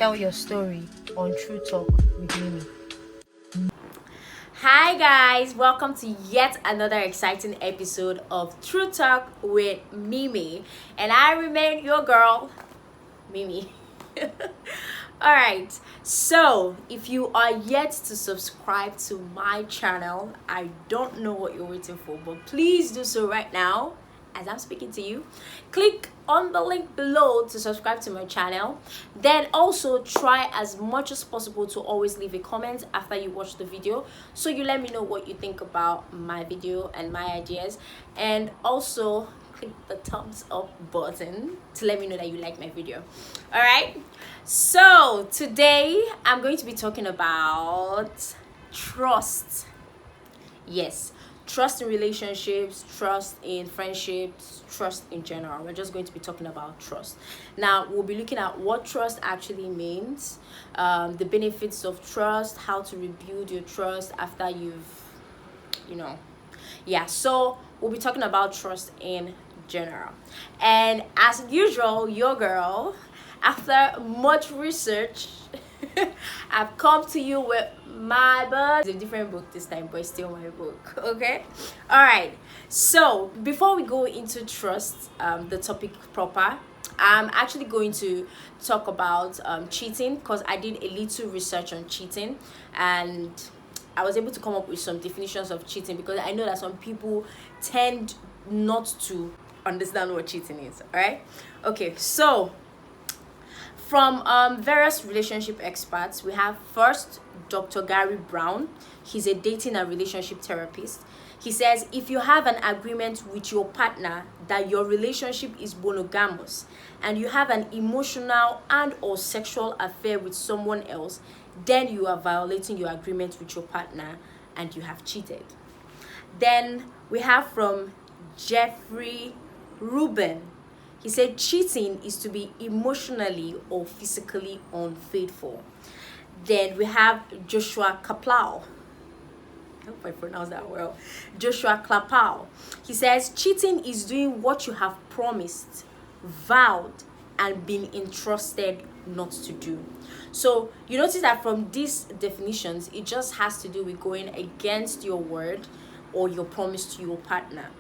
Tell your story on True Talk with Mimi. Hi guys, welcome to yet another exciting episode of True Talk with Mimi. And I remain your girl, Mimi. Alright, so if you are yet to subscribe to my channel, I don't know what you're waiting for, but please do so right now as I'm speaking to you. Click on the link below to subscribe to my channel. Then also try as much as possible to always leave a comment after you watch the video, so you let me know what you think about my video and my ideas. And also click the thumbs up button to let me know that you like my video. All right, so today I'm going to be talking about trust. Yes, trust in relationships, trust in friendships, trust in general. We're just going to be talking about trust. Now, we'll be looking at what trust actually means, the benefits of trust, how to rebuild your trust after yeah. So we'll be talking about trust in general. And as usual, your girl, after much research, I've come to you with my book. It's a different book this time, but it's still my book. Okay, all right. So before we go into trust, the topic proper, I'm actually going to talk about cheating, because I did a little research on cheating and I was able to come up with some definitions of cheating, because I know that some people tend not to understand what cheating is. All right, okay. So from various relationship experts, we have first Dr. Gary Brown. He's a dating and relationship therapist. He says if you have an agreement with your partner that your relationship is monogamous and you have an emotional and or sexual affair with someone else, then you are violating your agreement with your partner and you have cheated. Then we have from Jeffrey Rubin. He said cheating is to be emotionally or physically unfaithful. Then we have Joshua Kaplow. I hope I pronounced that well. Joshua Klapau. He says cheating is doing what you have promised, vowed, and been entrusted not to do. So you notice that from these definitions, it just has to do with going against your word or your promise to your partner.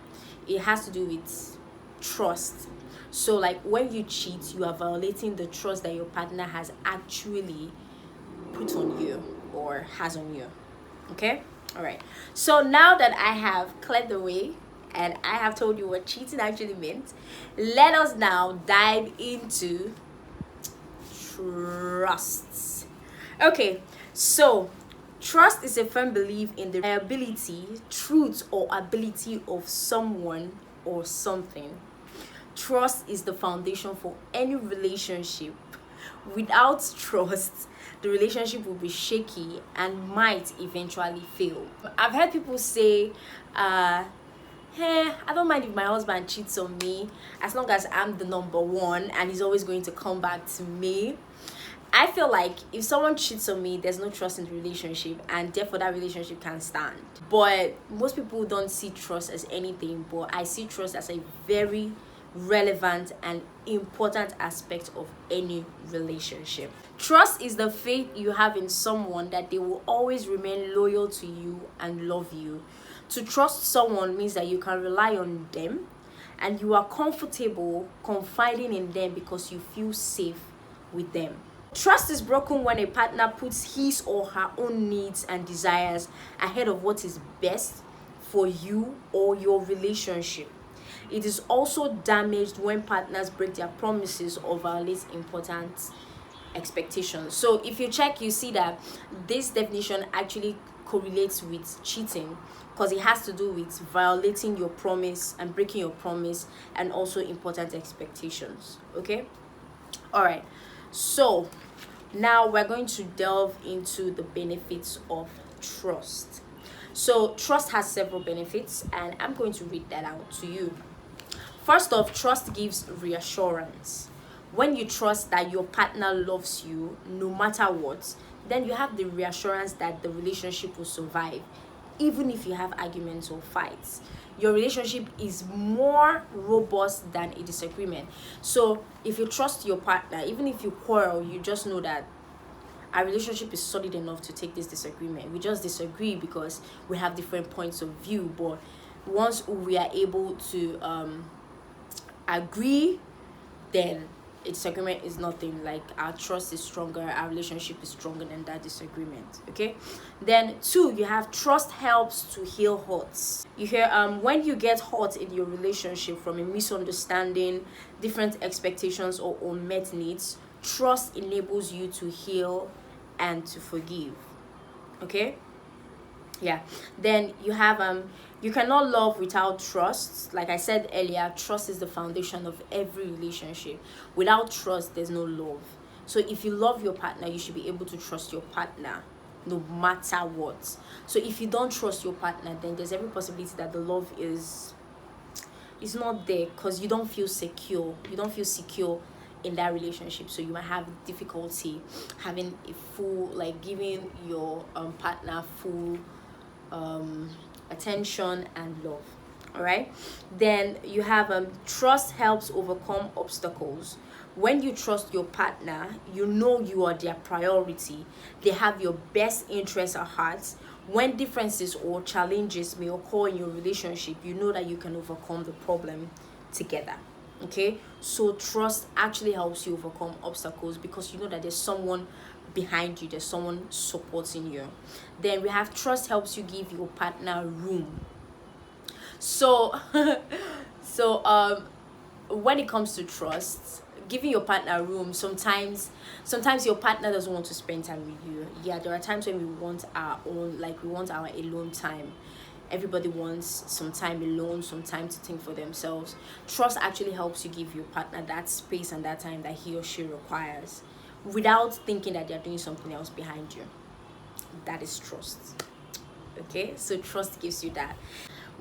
It has to do with trust. So like when you cheat, you are violating the trust that your partner has actually put on you or has on you. Okay, all right. So now that I have cleared the way and I have told you what cheating actually meant, let us now dive into trusts. Okay, so trust is a firm belief in the reliability, truth, or ability of someone or something. Trust is the foundation for any relationship. Without trust, the relationship will be shaky and might eventually fail. I've heard people say, hey, I don't mind if my husband cheats on me as long as I'm the number one and he's always going to come back to me. I feel like if someone cheats on me, there's no trust in the relationship, and therefore that relationship can't stand. But most people don't see trust as anything, but I see trust as a very relevant and important aspect of any relationship. Trust is the faith you have in someone that they will always remain loyal to you and love you. To trust someone means that you can rely on them and you are comfortable confiding in them because you feel safe with them. Trust is broken when a partner puts his or her own needs and desires ahead of what is best for you or your relationship. It is also damaged when partners break their promises or violate important expectations. So if you check, you see that this definition actually correlates with cheating, because it has to do with violating your promise and breaking your promise and also important expectations. Okay, all right. So now we're going to delve into the benefits of trust. So trust has several benefits and I'm going to read that out to you. First off, trust gives reassurance. When you trust that your partner loves you no matter what, then you have the reassurance that the relationship will survive even if you have arguments or fights, your relationship is more robust than a disagreement. So if you trust your partner, even if you quarrel, you just know that our relationship is solid enough to take this disagreement. We just disagree because we have different points of view, but once we are able to agree, then a disagreement is nothing. Like, our trust is stronger, our relationship is stronger than that disagreement. Okay. Then 2, you have trust helps to heal hurts. You hear, when you get hurt in your relationship from a misunderstanding, different expectations, or unmet needs, trust enables you to heal and to forgive. Okay. Yeah. Then you have you cannot love without trust. Like I said earlier, trust is the foundation of every relationship. Without trust, there's no love. So if you love your partner, you should be able to trust your partner no matter what. So if you don't trust your partner, then there's every possibility that the love is not there, because you don't feel secure. You don't feel secure in that relationship, so you might have difficulty having a full, like, giving your partner full attention and love. All right. Then you have trust helps overcome obstacles. When you trust your partner, you know you are their priority. They have your best interests at heart. When differences or challenges may occur in your relationship, you know that you can overcome the problem together. Okay. So trust actually helps you overcome obstacles, because you know that there's someone behind you, there's someone supporting you. Then we have trust helps you give your partner room. So when it comes to trust, giving your partner room, sometimes your partner doesn't want to spend time with you. Yeah, there are times when we want our own, like, we want our alone time. Everybody wants some time alone, some time to think for themselves. Trust actually helps you give your partner that space and that time that he or she requires, without thinking that they're doing something else behind you. That is trust. Okay, so trust gives you that.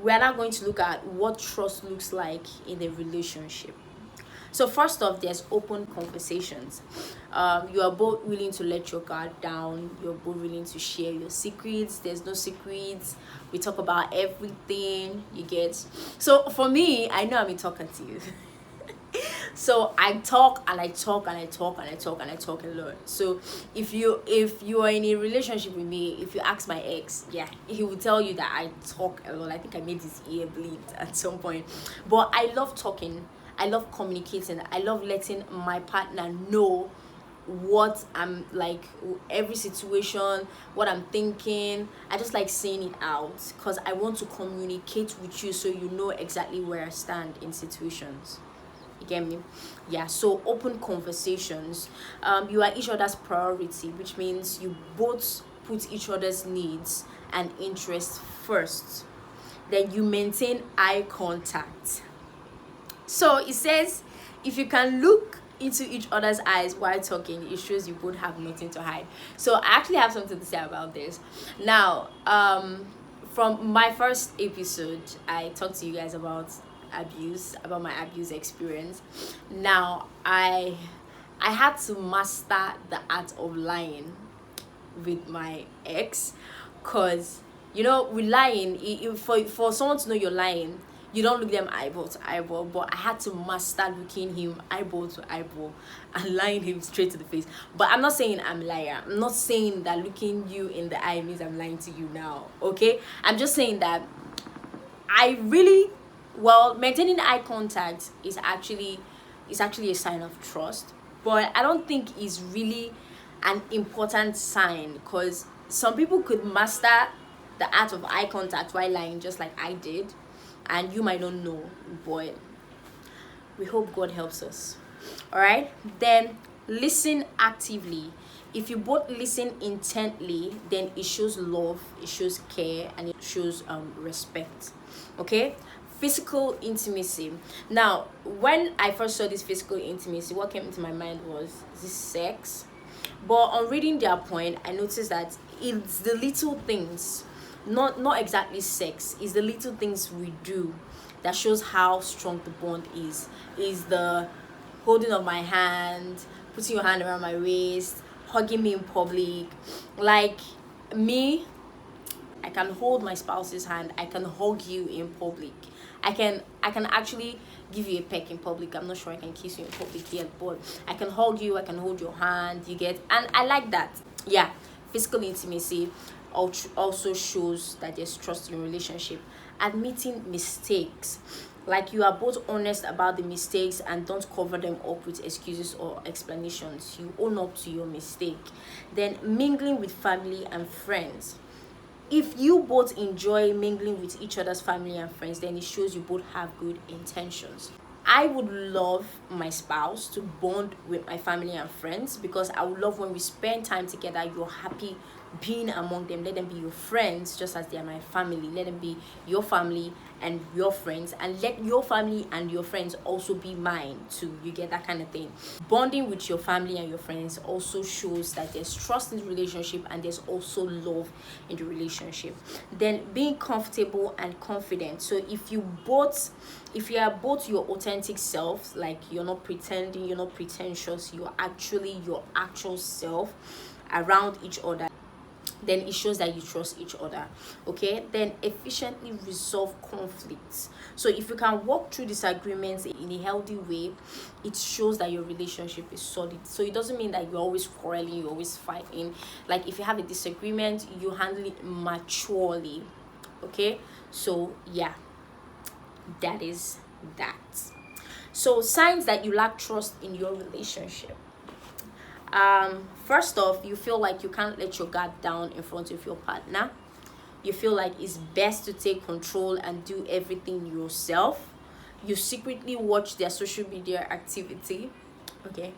We are now going to look at what trust looks like in a relationship. So first off, there's open conversations. You are both willing to let your guard down. You're both willing to share your secrets. There's no secrets. We talk about everything. You get. So for me, I know I'm a talkative. So I talk and I talk and I talk and I talk and I talk a lot. So if you are in a relationship with me, if you ask my ex, yeah, he will tell you that I talk a lot. I think I made his ear bleed at some point. But I love talking. I love communicating. I love letting my partner know what I'm like, every situation, what I'm thinking. I just like saying it out, because I want to communicate with you so you know exactly where I stand in situations. You get me? Yeah. So open conversations. You are each other's priority, which means you both put each other's needs and interests first. Then you maintain eye contact. So it says, if you can look into each other's eyes while talking, it shows you both have nothing to hide. So I actually have something to say about this. Now, from my first episode, I talked to you guys about my abuse experience. Now I had to master the art of lying with my ex, because with lying, for someone to know you're lying, you don't look them eyeball to eyeball. But I had to master looking him eyeball to eyeball and lying him straight to the face. But I'm not saying I'm a liar. I'm not saying that looking you in the eye means I'm lying to you now. Okay, I'm just saying that maintaining eye contact is actually a sign of trust, but I don't think it's really an important sign, because some people could master the art of eye contact while lying, just like I did, and you might not know, but we hope God helps us. All right. Then listen actively. If you both listen intently, then it shows love, it shows care, and it shows respect. Okay. Physical intimacy. Now, when I first saw this physical intimacy, what came into my mind was this sex. But on reading their point, I noticed that it's the little things, not exactly sex, it's the little things we do that shows how strong the bond is. Is the holding of my hand, putting your hand around my waist, hugging me in public. Like me, I can hold my spouse's hand, I can hug you in public, I can actually give you a peck in public. I'm not sure I can kiss you in public yet, but I can hug you, I can hold your hand, you get. And I like that. Yeah, physical intimacy also shows that there's trust in relationship. Admitting mistakes, like you are both honest about the mistakes and don't cover them up with excuses or explanations. You own up to your mistake. Then mingling with family and friends. If you both enjoy mingling with each other's family and friends, then it shows you both have good intentions. I would love my spouse to bond with my family and friends, because I would love when we spend time together, you're happy being among them. Let them be your friends just as they are my family. Let them be your family and your friends, and let your family and your friends also be mine too. You get that kind of thing. Bonding with your family and your friends also shows that there's trust in the relationship and there's also love in the relationship. Then being comfortable and confident. So if you are both your authentic selves, like you're not pretending, you're not pretentious, you're actually your actual self around each other, then it shows that you trust each other. Okay, then efficiently resolve conflicts. So if you can walk through disagreements in a healthy way, it shows that your relationship is solid. So it doesn't mean that you're always quarreling, you're always fighting. Like if you have a disagreement, you handle it maturely. Okay, so yeah, that is that. So signs that you lack trust in your relationship. First off, you feel like you can't let your guard down in front of your partner. You feel like it's best to take control and do everything yourself. You secretly watch their social media activity. Okay.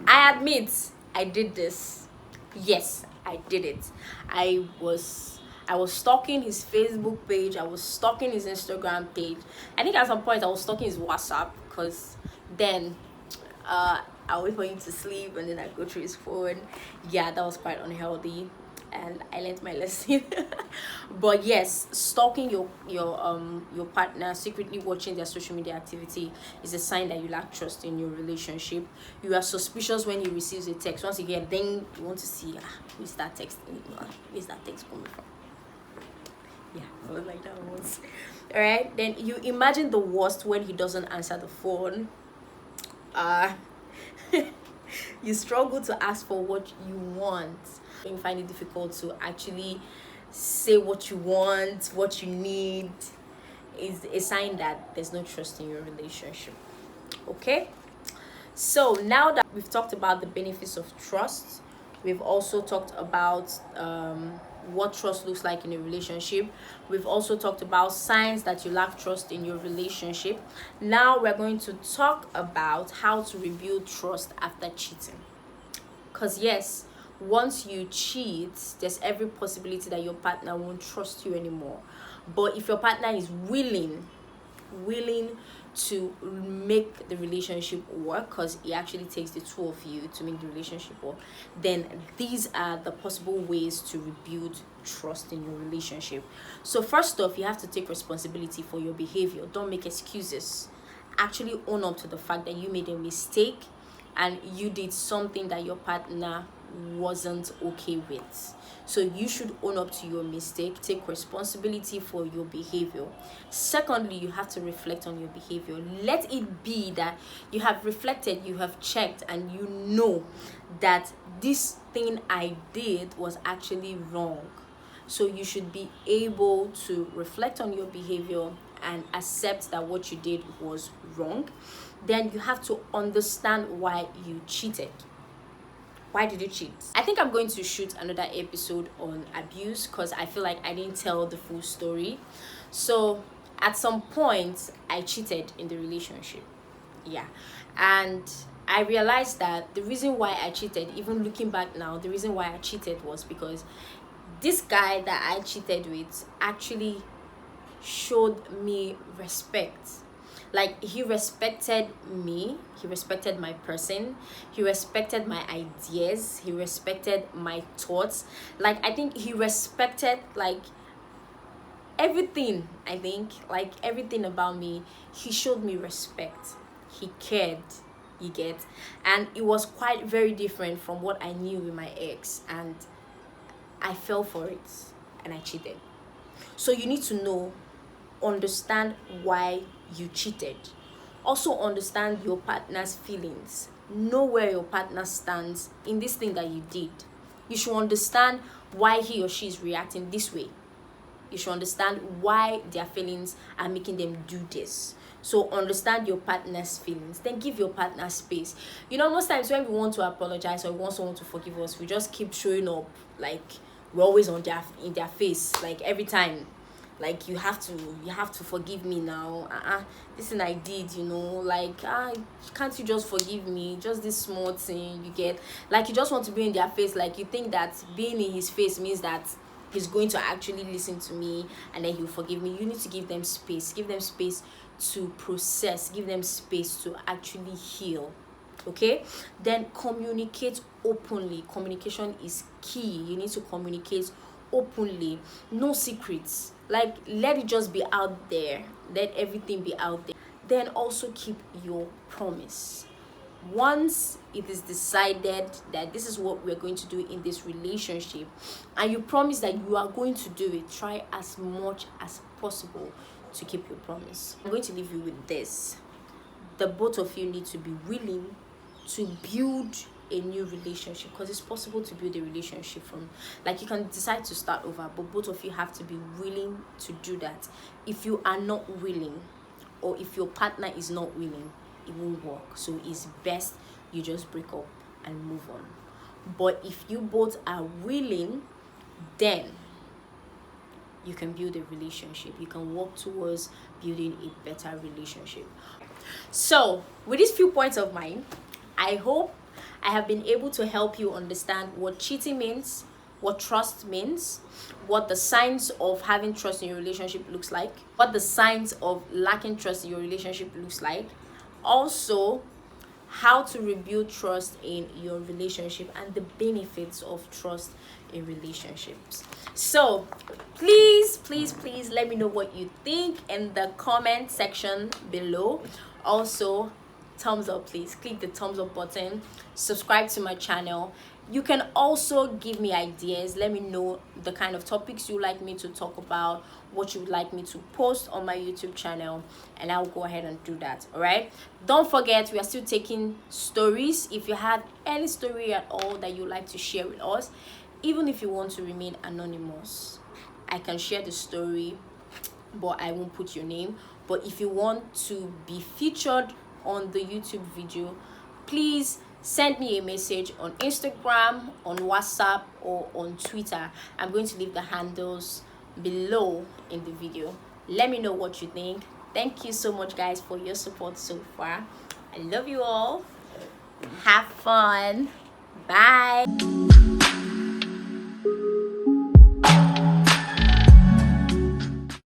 I admit I did this. Yes, I did it. I was stalking his Facebook page, I was stalking his Instagram page. I think at some point I was stalking his WhatsApp, because then I'll wait for him to sleep and then I go through his phone. Yeah, that was quite unhealthy and I learned my lesson. But yes, stalking your partner, secretly watching their social media activity, is a sign that you lack trust in your relationship. You are suspicious when he receives a text. Once again, then you want to see who is that text, where is that text coming from. Yeah, I was like that once. All right, then you imagine the worst when he doesn't answer the phone. You struggle to ask for what you want. You find it difficult to actually say what you want, what you need, is a sign that there's no trust in your relationship. Okay, so now that we've talked about the benefits of trust, we've also talked about what trust looks like in a relationship. We've also talked about signs that you lack trust in your relationship. Now we're going to talk about how to rebuild trust after cheating. Because yes, once you cheat, there's every possibility that your partner won't trust you anymore. But if your partner is willing to make the relationship work, because it actually takes the two of you to make the relationship work, then these are the possible ways to rebuild trust in your relationship. So first off, you have to take responsibility for your behavior. Don't make excuses. Actually own up to the fact that you made a mistake and you did something that your partner wasn't okay with. So you should own up to your mistake, take responsibility for your behavior. Secondly, you have to reflect on your behavior. Let it be that you have reflected, you have checked, and you know that this thing I did was actually wrong. So you should be able to reflect on your behavior and accept that what you did was wrong. Then you have to understand why you cheated. Why did you cheat? I think I'm going to shoot another episode on abuse, because I feel like I didn't tell the full story. So at some point I cheated in the relationship. Yeah, and I realized that the reason why I cheated, even looking back now, the reason why I cheated was because this guy that I cheated with actually showed me respect. Like, he respected me, he respected my person, he respected my ideas, he respected my thoughts. Like, I think he respected like everything. I think like everything about me, he showed me respect. He cared, you get. And it was quite very different from what I knew with my ex, and I fell for it. and I cheated. So you need to understand why you cheated. Also understand your partner's feelings. Know where your partner stands in this thing that you did. You should understand why he or she is reacting this way. You should understand why their feelings are making them do this. So understand your partner's feelings, then give your partner space. Most times when we want to apologize or we want someone to forgive us, we just keep showing up like we're always in their face, like every time. Like you have to forgive me now. This thing I did, like can't you just forgive me? Just this small thing, you get, like you just want to be in their face, like you think that being in his face means that he's going to actually listen to me and then he'll forgive me. You need to give them space to process, give them space to actually heal. Okay, then communicate openly. Communication is key. You need to communicate openly, no secrets. Like let it just be out there, let everything be out there. Then also keep your promise. Once it is decided that this is what we're going to do in this relationship and you promise that you are going to do it, try as much as possible to keep your promise. I'm going to leave you with this: the both of you need to be willing to build a new relationship, because it's possible to build a relationship from, like, you can decide to start over, but both of you have to be willing to do that. If you are not willing, or if your partner is not willing, it won't work. So it's best you just break up and move on. But if you both are willing, then you can build a relationship. You can work towards building a better relationship. So with these few points of mine, I hope I have been able to help you understand what cheating means, what trust means, what the signs of having trust in your relationship looks like, what the signs of lacking trust in your relationship looks like, also how to rebuild trust in your relationship, and the benefits of trust in relationships. So please let me know what you think in the comment section below. Also, thumbs up, please click the thumbs up button, subscribe to my channel. You can also give me ideas. Let me know the kind of topics you like me to talk about, what you would like me to post on my YouTube channel, and I'll go ahead and do that. All right, don't forget, we are still taking stories. If you have any story at all that you like to share with us, even if you want to remain anonymous, I can share the story, but I won't put your name. But if you want to be featured on the YouTube video, please send me a message on Instagram, on WhatsApp, or on Twitter. I'm going to leave the handles below in the video. Let me know what you think. Thank you so much, guys, for your support so far. I love you all. Have fun. Bye.